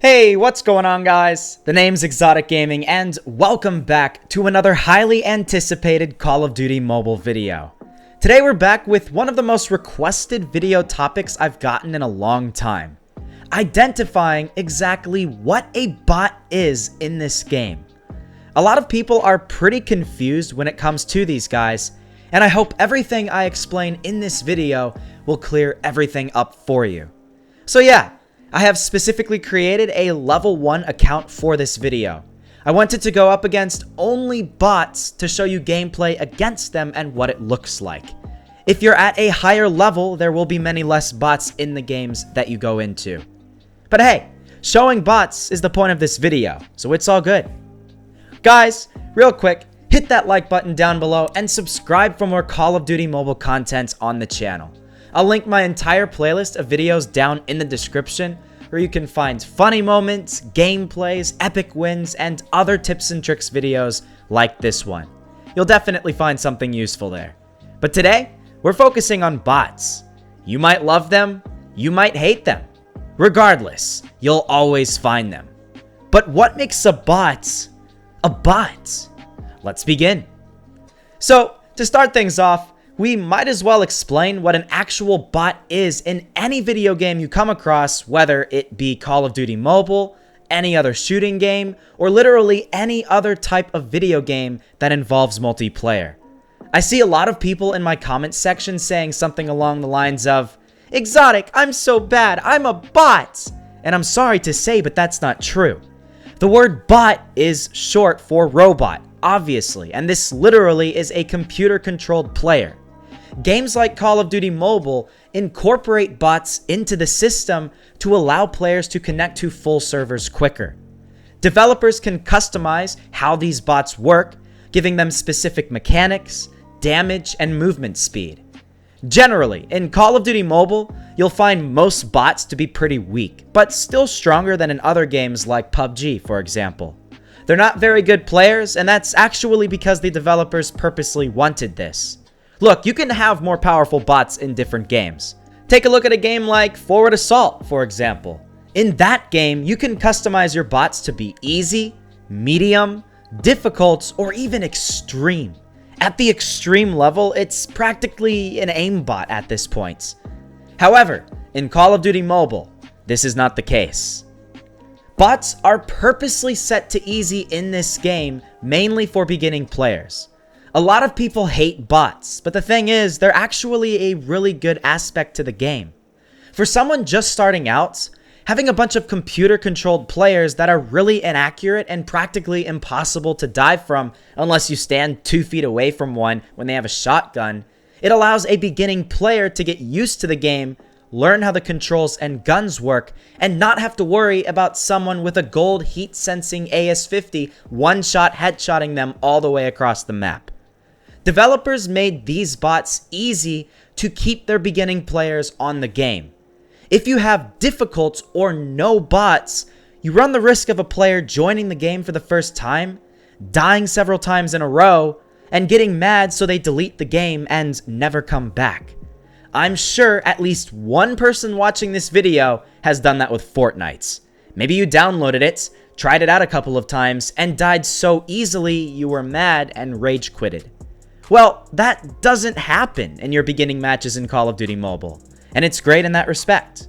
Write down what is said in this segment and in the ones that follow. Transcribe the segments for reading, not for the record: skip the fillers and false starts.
Hey, what's going on, guys? The name's ExxotikGaming, and welcome back to another highly anticipated Call of Duty mobile video. Today we're back with one of the most requested video topics I've gotten in a long time. Identifying exactly what a bot is in this game. A lot of people are pretty confused when it comes to these guys, and I hope everything I explain in this video will clear everything up for you. So yeah, I have specifically created a level 1 account for this video. I wanted to go up against only bots to show you gameplay against them and what it looks like. If you're at a higher level, there will be many less bots in the games that you go into. But hey, showing bots is the point of this video, so it's all good. Guys, real quick, hit that like button down below and subscribe for more Call of Duty mobile content on the channel. I'll link my entire playlist of videos down in the description, where you can find funny moments, gameplays, epic wins, and other tips and tricks videos like this one. You'll definitely find something useful there. But today, we're focusing on bots. You might love them, you might hate them. Regardless, you'll always find them. But what makes a bot a bot? Let's begin. So, to start things off, we might as well explain what an actual bot is in any video game you come across, whether it be Call of Duty Mobile, any other shooting game, or literally any other type of video game that involves multiplayer. I see a lot of people in my comment section saying something along the lines of, "Exotic, I'm so bad, I'm a bot!" And I'm sorry to say, but that's not true. The word bot is short for robot, obviously, and this literally is a computer-controlled player. Games like Call of Duty Mobile incorporate bots into the system to allow players to connect to full servers quicker. Developers can customize how these bots work, giving them specific mechanics, damage, and movement speed. Generally, in Call of Duty Mobile, you'll find most bots to be pretty weak, but still stronger than in other games like PUBG, for example. They're not very good players, and that's actually because the developers purposely wanted this. Look, you can have more powerful bots in different games. Take a look at a game like Forward Assault, for example. In that game, you can customize your bots to be easy, medium, difficult, or even extreme. At the extreme level, it's practically an aimbot at this point. However, in Call of Duty Mobile, this is not the case. Bots are purposely set to easy in this game, mainly for beginning players. A lot of people hate bots, but the thing is, they're actually a really good aspect to the game. For someone just starting out, having a bunch of computer-controlled players that are really inaccurate and practically impossible to dive from unless you stand 2 feet away from one when they have a shotgun, it allows a beginning player to get used to the game, learn how the controls and guns work, and not have to worry about someone with a gold heat-sensing AS-50 one-shot headshotting them all the way across the map. Developers made these bots easy to keep their beginning players on the game. If you have difficult or no bots, you run the risk of a player joining the game for the first time, dying several times in a row, and getting mad so they delete the game and never come back. I'm sure at least one person watching this video has done that with Fortnite. Maybe you downloaded it, tried it out a couple of times, and died so easily you were mad and rage quitted. Well, that doesn't happen in your beginning matches in Call of Duty Mobile, and it's great in that respect.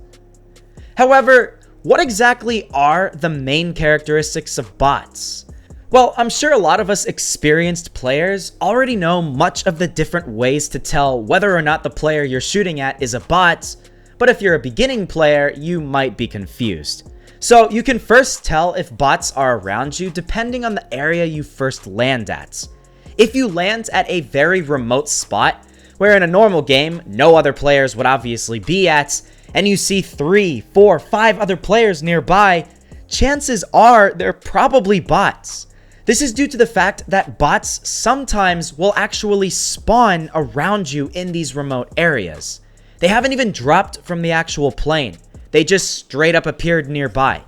However, what exactly are the main characteristics of bots? Well, I'm sure a lot of us experienced players already know much of the different ways to tell whether or not the player you're shooting at is a bot, but if you're a beginning player, you might be confused. So you can first tell if bots are around you depending on the area you first land at. If you land at a very remote spot, where in a normal game, no other players would obviously be at, and you see 3, 4, 5 other players nearby, chances are they're probably bots. This is due to the fact that bots sometimes will actually spawn around you in these remote areas. They haven't even dropped from the actual plane. They just straight up appeared nearby.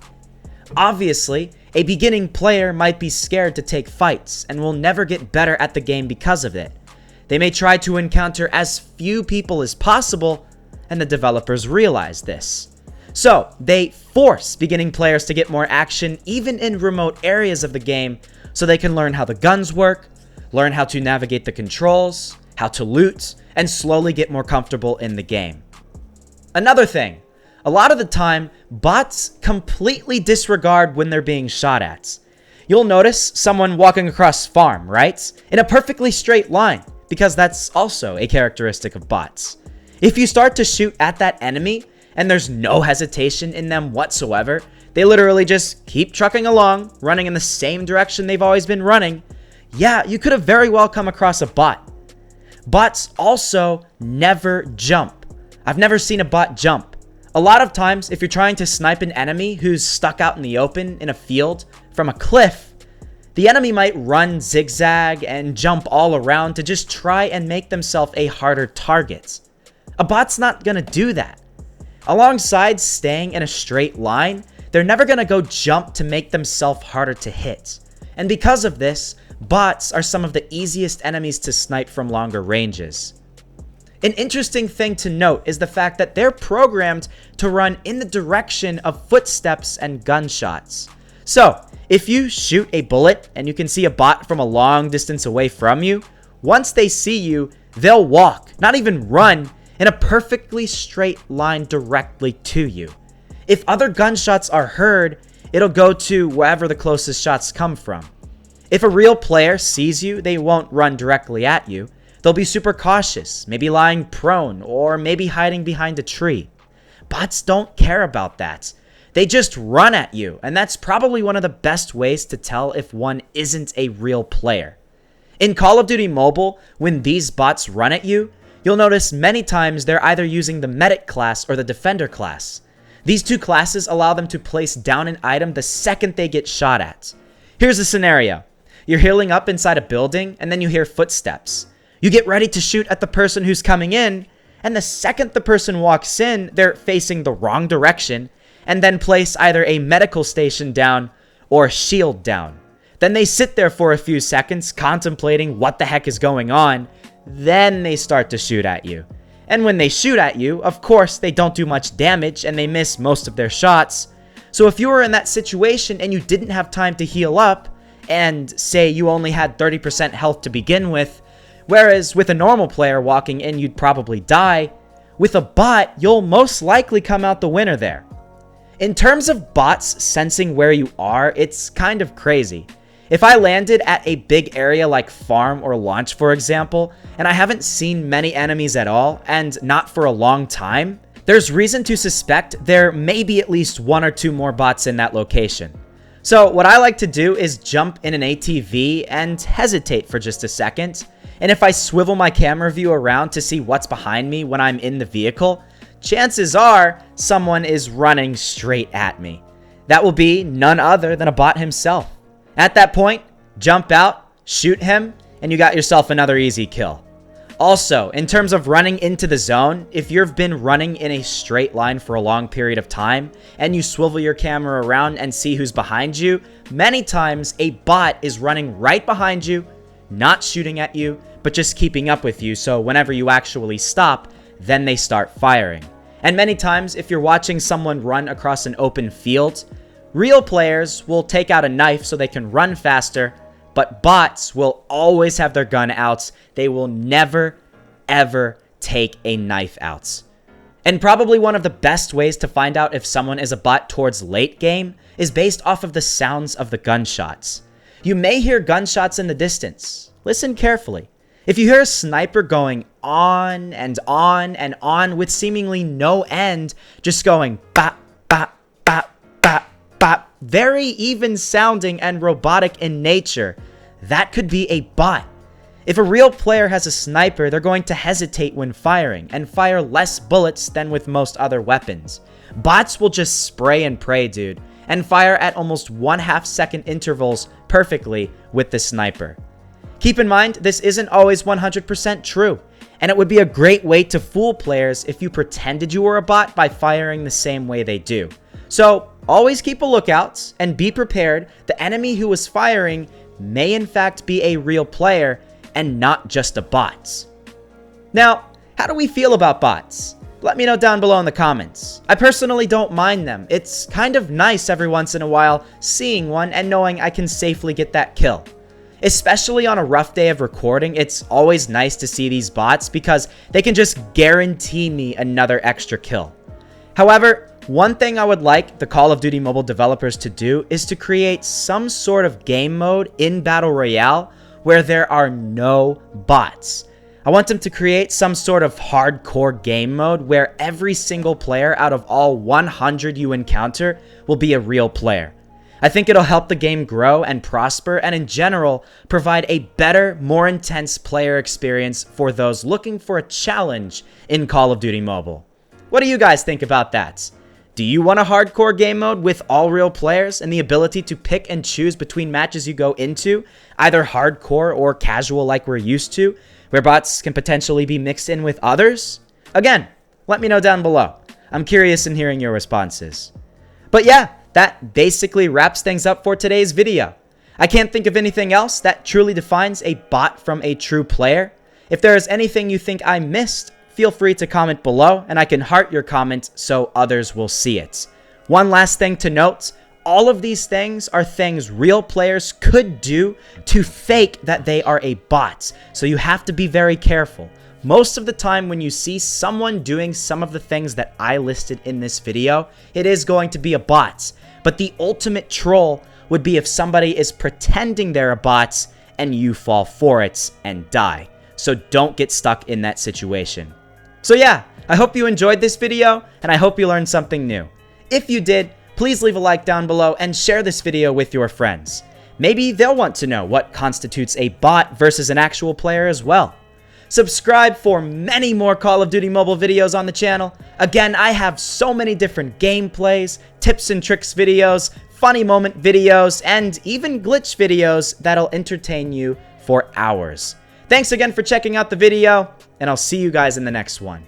Obviously, a beginning player might be scared to take fights and will never get better at the game because of it. They may try to encounter as few people as possible, and the developers realize this. So they force beginning players to get more action even in remote areas of the game so they can learn how the guns work, learn how to navigate the controls, how to loot, and slowly get more comfortable in the game. Another thing, a lot of the time, bots completely disregard when they're being shot at. You'll notice someone walking across farm, right? In a perfectly straight line, because that's also a characteristic of bots. If you start to shoot at that enemy, and there's no hesitation in them whatsoever, they literally just keep trucking along, running in the same direction they've always been running, yeah, you could have very well come across a bot. Bots also never jump. I've never seen a bot jump. A lot of times, if you're trying to snipe an enemy who's stuck out in the open in a field from a cliff, the enemy might run zigzag and jump all around to just try and make themselves a harder target. A bot's not gonna do that. Alongside staying in a straight line, they're never gonna go jump to make themselves harder to hit. And because of this, bots are some of the easiest enemies to snipe from longer ranges. An interesting thing to note is the fact that they're programmed to run in the direction of footsteps and gunshots. So, if you shoot a bullet and you can see a bot from a long distance away from you, once they see you, they'll walk, not even run, in a perfectly straight line directly to you. If other gunshots are heard, it'll go to wherever the closest shots come from. If a real player sees you, they won't run directly at you. They'll be super cautious, maybe lying prone, or maybe hiding behind a tree. Bots don't care about that. They just run at you, and that's probably one of the best ways to tell if one isn't a real player. In Call of Duty Mobile, when these bots run at you, you'll notice many times they're either using the Medic class or the Defender class. These two classes allow them to place down an item the second they get shot at. Here's a scenario. You're healing up inside a building, and then you hear footsteps. You get ready to shoot at the person who's coming in, and the second the person walks in, they're facing the wrong direction, and then place either a medical station down or a shield down. Then they sit there for a few seconds contemplating what the heck is going on, then they start to shoot at you. And when they shoot at you, of course, they don't do much damage and they miss most of their shots. So if you were in that situation and you didn't have time to heal up, and say you only had 30% health to begin with, whereas with a normal player walking in you'd probably die, with a bot you'll most likely come out the winner there. In terms of bots sensing where you are, it's kind of crazy. If I landed at a big area like farm or launch, for example, and I haven't seen many enemies at all, and not for a long time, there's reason to suspect there may be at least one or two more bots in that location. So what I like to do is jump in an ATV and hesitate for just a second, and if I swivel my camera view around to see what's behind me when I'm in the vehicle, chances are someone is running straight at me. That will be none other than a bot himself. At that point, jump out, shoot him, and you got yourself another easy kill. Also, in terms of running into the zone, if you've been running in a straight line for a long period of time, and you swivel your camera around and see who's behind you, many times a bot is running right behind you, not shooting at you, but just keeping up with you, so whenever you actually stop, then they start firing. And many times, if you're watching someone run across an open field, real players will take out a knife so they can run faster, but bots will always have their gun out. They will never, ever take a knife out. And probably one of the best ways to find out if someone is a bot towards late game is based off of the sounds of the gunshots. You may hear gunshots in the distance. Listen carefully. If you hear a sniper going on and on and on with seemingly no end, just going bop, bop, bop, bop, bop, very even sounding and robotic in nature, that could be a bot. If a real player has a sniper, they're going to hesitate when firing and fire less bullets than with most other weapons. Bots will just spray and pray, dude, and fire at almost 1/2 second intervals perfectly with the sniper. Keep in mind, this isn't always 100% true, and it would be a great way to fool players if you pretended you were a bot by firing the same way they do. So, always keep a lookout and be prepared. The enemy who was firing may in fact be a real player and not just a bot. Now, how do we feel about bots? Let me know down below in the comments. I personally don't mind them. It's kind of nice every once in a while seeing one and knowing I can safely get that kill. Especially on a rough day of recording, it's always nice to see these bots because they can just guarantee me another extra kill. However, one thing I would like the Call of Duty Mobile developers to do is to create some sort of game mode in Battle Royale where there are no bots. I want them to create some sort of hardcore game mode where every single player out of all 100 you encounter will be a real player. I think it'll help the game grow and prosper and in general provide a better, more intense player experience for those looking for a challenge in Call of Duty Mobile. What do you guys think about that? Do you want a hardcore game mode with all real players and the ability to pick and choose between matches you go into, either hardcore or casual like we're used to, where bots can potentially be mixed in with others? Again, let me know down below. I'm curious in hearing your responses. But yeah, that basically wraps things up for today's video. I can't think of anything else that truly defines a bot from a true player. If there is anything you think I missed, feel free to comment below and I can heart your comment so others will see it. One last thing to note, all of these things are things real players could do to fake that they are a bot, so you have to be very careful. Most of the time when you see someone doing some of the things that I listed in this video, it is going to be a bot. But the ultimate troll would be if somebody is pretending they're a bot and you fall for it and die. So don't get stuck in that situation. So yeah, I hope you enjoyed this video and I hope you learned something new. If you did, please leave a like down below and share this video with your friends. Maybe they'll want to know what constitutes a bot versus an actual player as well. Subscribe for many more Call of Duty Mobile videos on the channel. Again, I have so many different gameplays, tips and tricks videos, funny moment videos, and even glitch videos that'll entertain you for hours. Thanks again for checking out the video, and I'll see you guys in the next one.